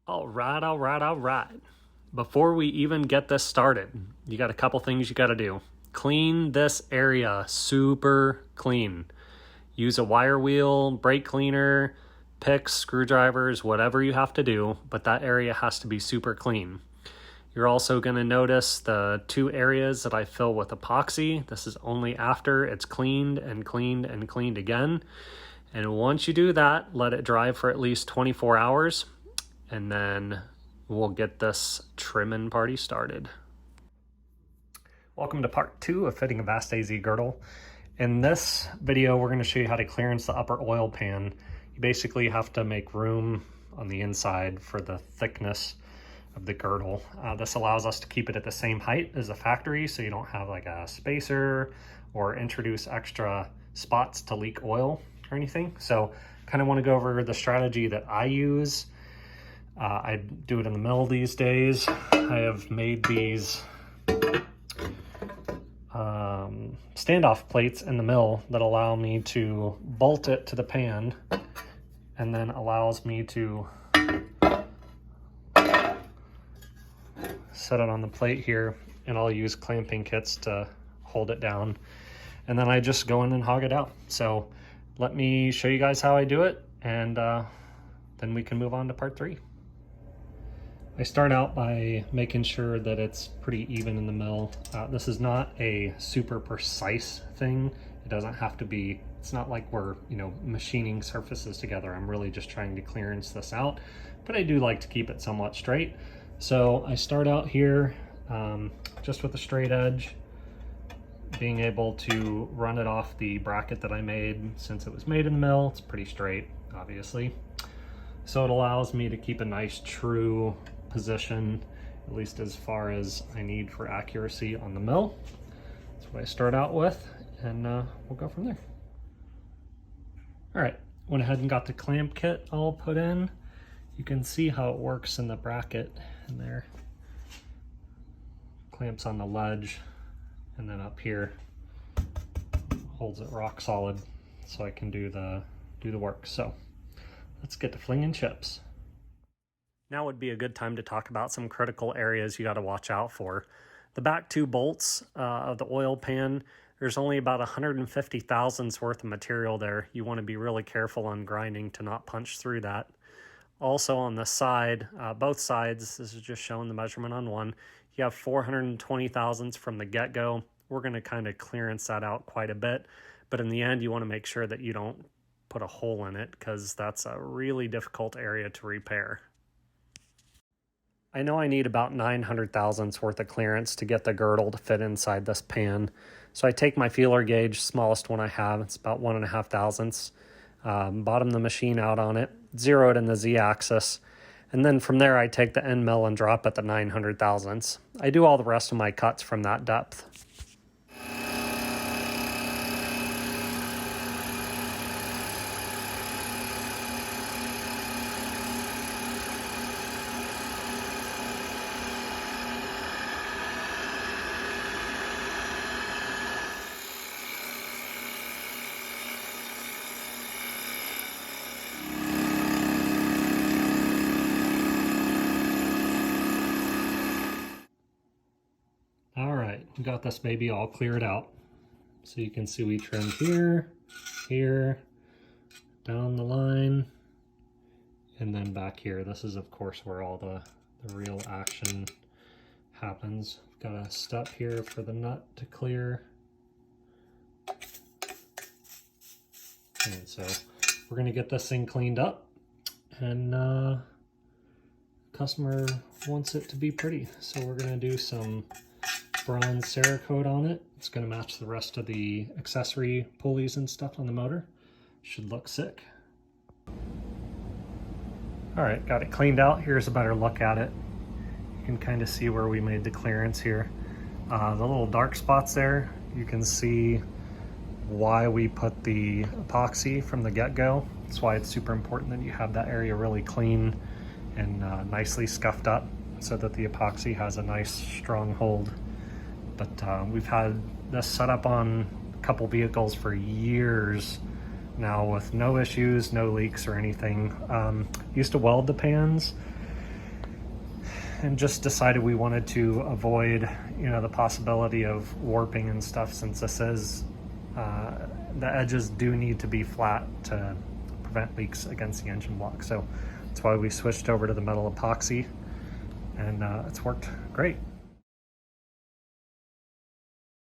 All right. Before we even get this started, you got a couple things you got to do. Clean this area super clean. Use a wire wheel, brake cleaner, picks, screwdrivers, whatever you have to do, but that area has to be super clean. You're also going to notice the two areas that I fill with epoxy. This is only after it's cleaned and cleaned and cleaned again. And once you do that, let it dry for at least 24 hours. And then we'll get this trimming party started. Welcome to part 2 of fitting a Vast AZ girdle. In this video, we're going to show you how to clearance the upper oil pan. You basically have to make room on the inside for the thickness of the girdle. This allows us to keep it at the same height as the factory, so you don't have like a spacer or introduce extra spots to leak oil or anything. So kind of want to go over the strategy that I use. I do it in the mill these days. I have made these standoff plates in the mill that allow me to bolt it to the pan and then allows me to set it on the plate here, and I'll use clamping kits to hold it down, and then I just go in and hog it out. So let me show you guys how I do it, and then we can move on to part 3. I start out by making sure that it's pretty even in the mill. This is not a super precise thing. It doesn't have to be, it's not like we're, machining surfaces together. I'm really just trying to clearance this out, but I do like to keep it somewhat straight. So I start out here just with a straight edge, being able to run it off the bracket that I made. Since it was made in the mill, it's pretty straight, obviously. So it allows me to keep a nice true position, at least as far as I need for accuracy on the mill. That's what I start out with, and we'll go from there. All right, went ahead and got the clamp kit all put in. You can see how it works in the bracket in there. Clamps on the ledge, and then up here holds it rock solid so I can do the work. So let's get to flinging chips. Now would be a good time to talk about some critical areas you got to watch out for. The back 2 bolts of the oil pan, there's only about 150 thousandths worth of material there. You want to be really careful on grinding to not punch through that. Also on the side, both sides, this is just showing the measurement on one, you have 420 thousandths from the get-go. We're going to kind of clearance that out quite a bit, but in the end you want to make sure that you don't put a hole in it, because that's a really difficult area to repair. I know I need about 900 thousandths worth of clearance to get the girdle to fit inside this pan. So I take my feeler gauge, smallest one I have, it's about 1.5 thousandths, bottom the machine out on it, zero it in the Z-axis, and then from there I take the end mill and drop at the 900 thousandths. I do all the rest of my cuts from that depth. We got this baby all cleared out. So you can see we trimmed here, here, down the line, and then back here. This is of course where all the real action happens. We've got a step here for the nut to clear. And so we're gonna get this thing cleaned up, and customer wants it to be pretty. So we're gonna do some bronze Cerakote on it. It's going to match the rest of the accessory pulleys and stuff on the motor. Should look sick. All right, got it cleaned out. Here's a better look at it. You can kind of see where we made the clearance here. The little dark spots there, you can see why we put the epoxy from the get-go. That's why it's super important that you have that area really clean and nicely scuffed up so that the epoxy has a nice strong hold. But we've had this set up on a couple vehicles for years now with no issues, no leaks or anything. Used to weld the pans and just decided we wanted to avoid, you know, the possibility of warping and stuff, since this is, the edges do need to be flat to prevent leaks against the engine block. So that's why we switched over to the metal epoxy, and it's worked great.